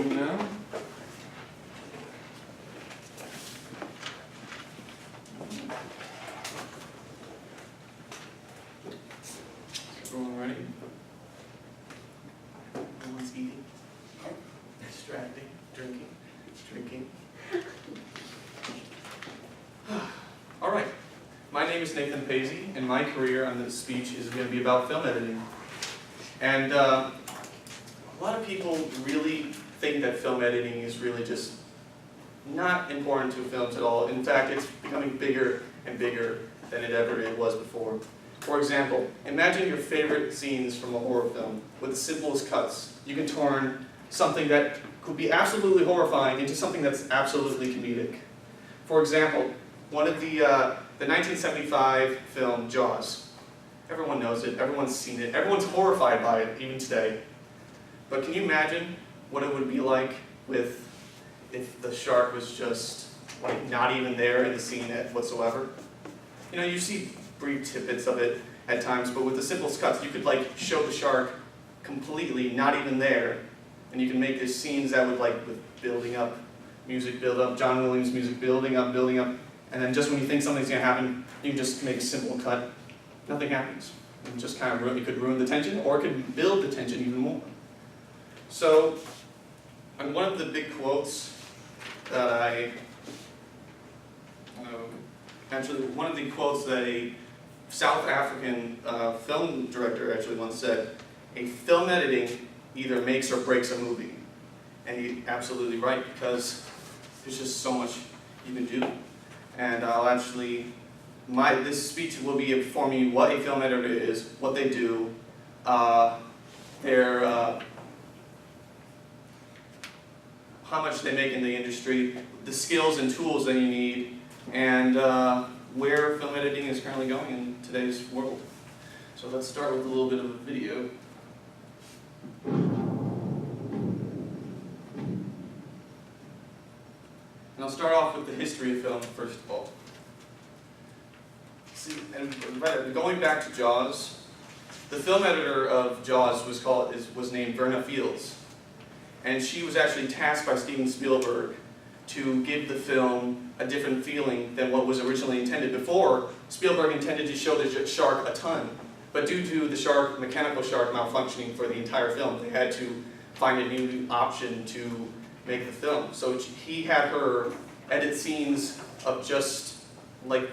rolling now. Everyone ready? Everyone's eating, distracting, drinking. All right. My name is Nathan Paisley, and my career on this speech is going to be about film editing. And a lot of people really think that film editing is really just not important to films at all. In fact, it's becoming bigger and bigger than it ever was before. For example, imagine your favorite scenes from a horror film with the simplest cuts. You can turn something that could be absolutely horrifying into something that's absolutely comedic. For example, one of the 1975 film Jaws. Everyone knows it, everyone's seen it, everyone's horrified by it, even today. But can you imagine what it would be like if the shark was just not even there in the scene whatsoever? You know, you see brief tidbits of it at times, but with the simplest cuts, you could show the shark completely not even there, and you can make these scenes that would with building up, music build up, John Williams music building up, and then just when you think something's going to happen, you can just make a simple cut. Nothing happens. And just kind of it could ruin the tension, or it could build the tension even more. So, and one of the big quotes that one of the quotes that a South African film director actually once said, "A film editing either makes or breaks a movie." And he's absolutely right, because there's just so much you can do. And I'll actually, this speech will be informing you what a film editor is, what they do, how much they make in the industry, the skills and tools that you need, and where film editing is currently going in today's world. So let's start with a little bit of a video. And I'll start off with the history of film, first of all. See, and going back to Jaws, the film editor of Jaws was named Verna Fields. And she was actually tasked by Steven Spielberg to give the film a different feeling than what was originally intended. Before, Spielberg intended to show the shark a ton, but due to the mechanical shark malfunctioning for the entire film, they had to find a new option to make the film. So he had her edit scenes of just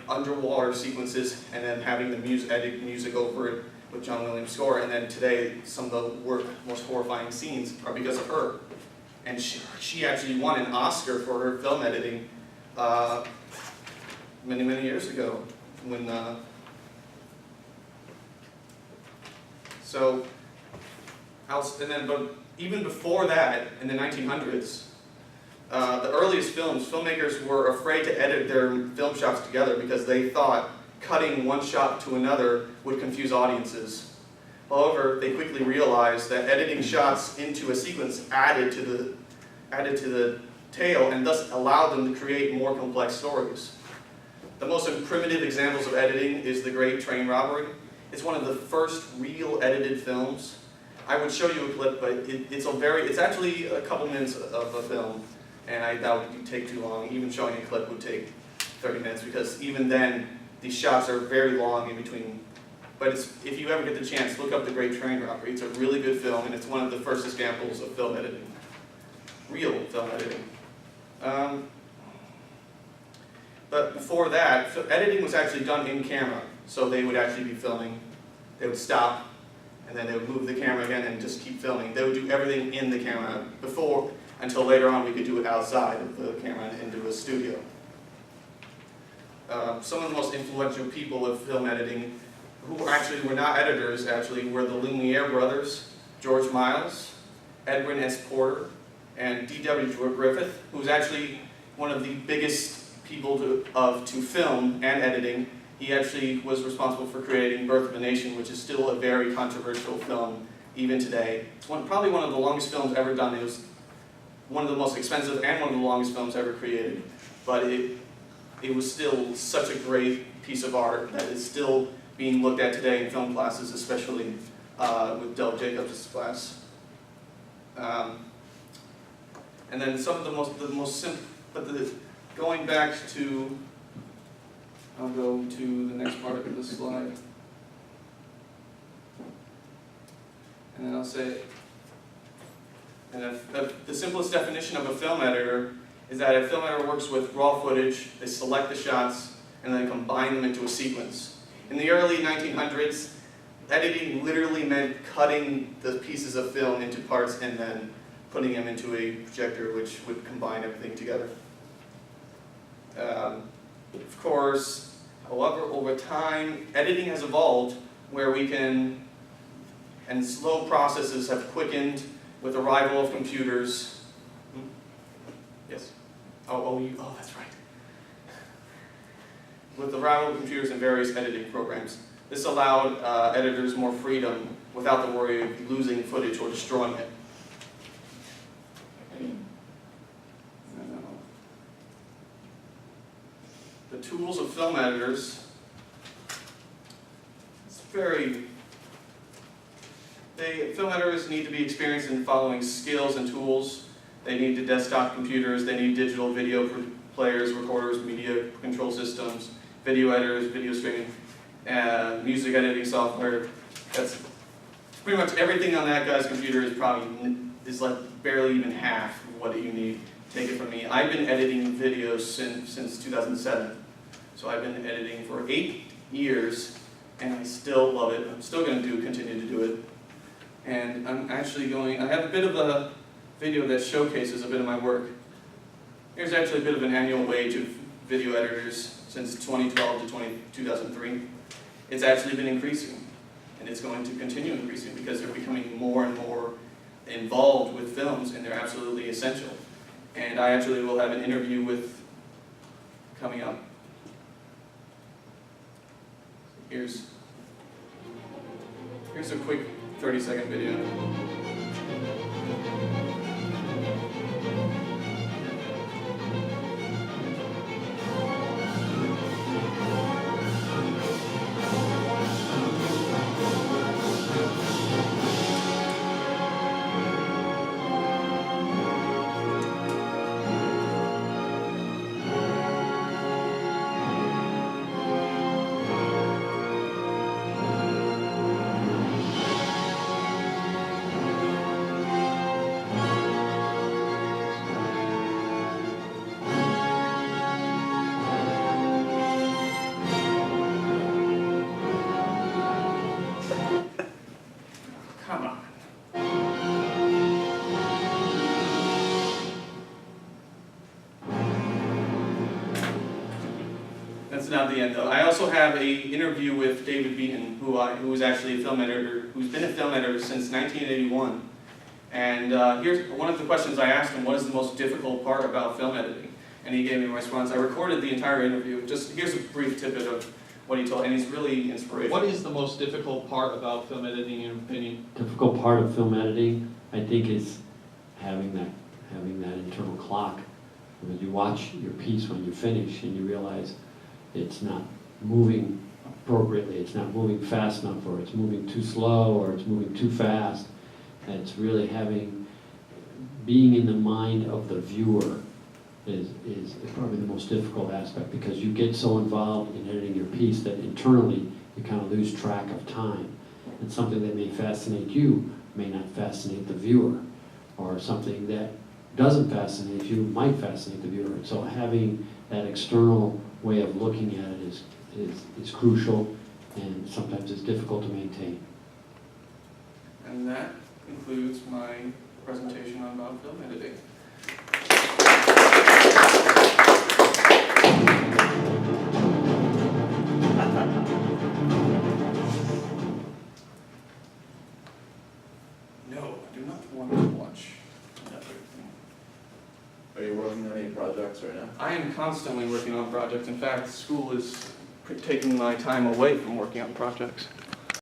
underwater sequences, and then having the music over it with John Williams' score. And then today, some of the most horrifying scenes are because of her. And she actually won an Oscar for her film editing many, many years ago. But even before that, in the 1900s, the earliest filmmakers were afraid to edit their film shots together because they thought cutting one shot to another would confuse audiences. However, they quickly realized that editing shots into a sequence added to the tale, and thus allowed them to create more complex stories. The most primitive examples of editing is The Great Train Robbery. It's one of the first real edited films. I would show you a clip, but it's actually a couple minutes of a film, and that would take too long. Even showing a clip would take 30 minutes, because even then, these shots are very long in between. But if you ever get the chance, look up The Great Train Robbery. It's a really good film, and it's one of the first examples of film editing. Real film editing. But before that, editing was actually done in camera. So they would actually be filming, they would stop, and then they would move the camera again and just keep filming. They would do everything in the camera until later on we could do it outside of the camera into a studio. Some of the most influential people of film editing, who actually were not editors, were the Lumiere brothers, George Miles, Edwin S. Porter, and D.W. Griffith, who was actually one of the biggest people to film and editing. He actually was responsible for creating Birth of a Nation, which is still a very controversial film even today. It's probably one of the longest films ever done. It was one of the most expensive and one of the longest films ever created. But it was still such a great piece of art that is still being looked at today in film classes, especially with Del Jacobs' class. And then some of the most simple, but going back to, I'll go to the next part of the slide. And then I'll say, and the simplest definition of a film editor is that a film editor works with raw footage, they select the shots, and then combine them into a sequence. In the early 1900s, editing literally meant cutting the pieces of film into parts and then putting them into a projector which would combine everything together. Of course, however, over time, editing has evolved where we can, and slow processes have quickened with the arrival of computers. Yes? Oh, that's right. With the arrival of computers and various editing programs, this allowed editors more freedom without the worry of losing footage or destroying it. The tools of film editors, film editors need to be experienced in following skills and tools. They need desktop computers, they need digital video players, recorders, media control systems, video editors, video streaming, music editing software. That's pretty much everything on that guy's computer is like barely even half of what you need. Take it from me. I've been editing videos since 2007. So I've been editing for 8 years, and I still love it. I'm still going to continue to do it. And I'm actually I have a bit of a video that showcases a bit of my work. Here's actually a bit of an annual wage of video editors since 2012 to 2003. It's actually been increasing, and it's going to continue increasing because they're becoming more and more involved with films, and they're absolutely essential. And I actually will have an interview coming up. Here's a quick 30-second video. Come on. That's not the end, though. I also have an interview with David Beaton, who is actually a film editor, who's been a film editor since 1981. And here's one of the questions I asked him: what is the most difficult part about film editing? And he gave me a response. I recorded the entire interview. Here's a brief tidbit of what he told, and he's really inspirational. What is the most difficult part about film editing, in your opinion? Difficult part of film editing, I think, is having that internal clock. When you watch your piece when you finish and you realize it's not moving appropriately, it's not moving fast enough, or it's moving too slow, or it's moving too fast. And it's really being in the mind of the viewer is probably the most difficult aspect, because you get so involved in editing your piece that internally you kind of lose track of time. And something that may fascinate you may not fascinate the viewer, or something that doesn't fascinate you might fascinate the viewer. So having that external way of looking at it is crucial, and sometimes it's difficult to maintain. And that concludes my presentation about film editing. No, I do not want to watch everything. Are you working on any projects right now? I am constantly working on projects. In fact, school is taking my time away from working on projects.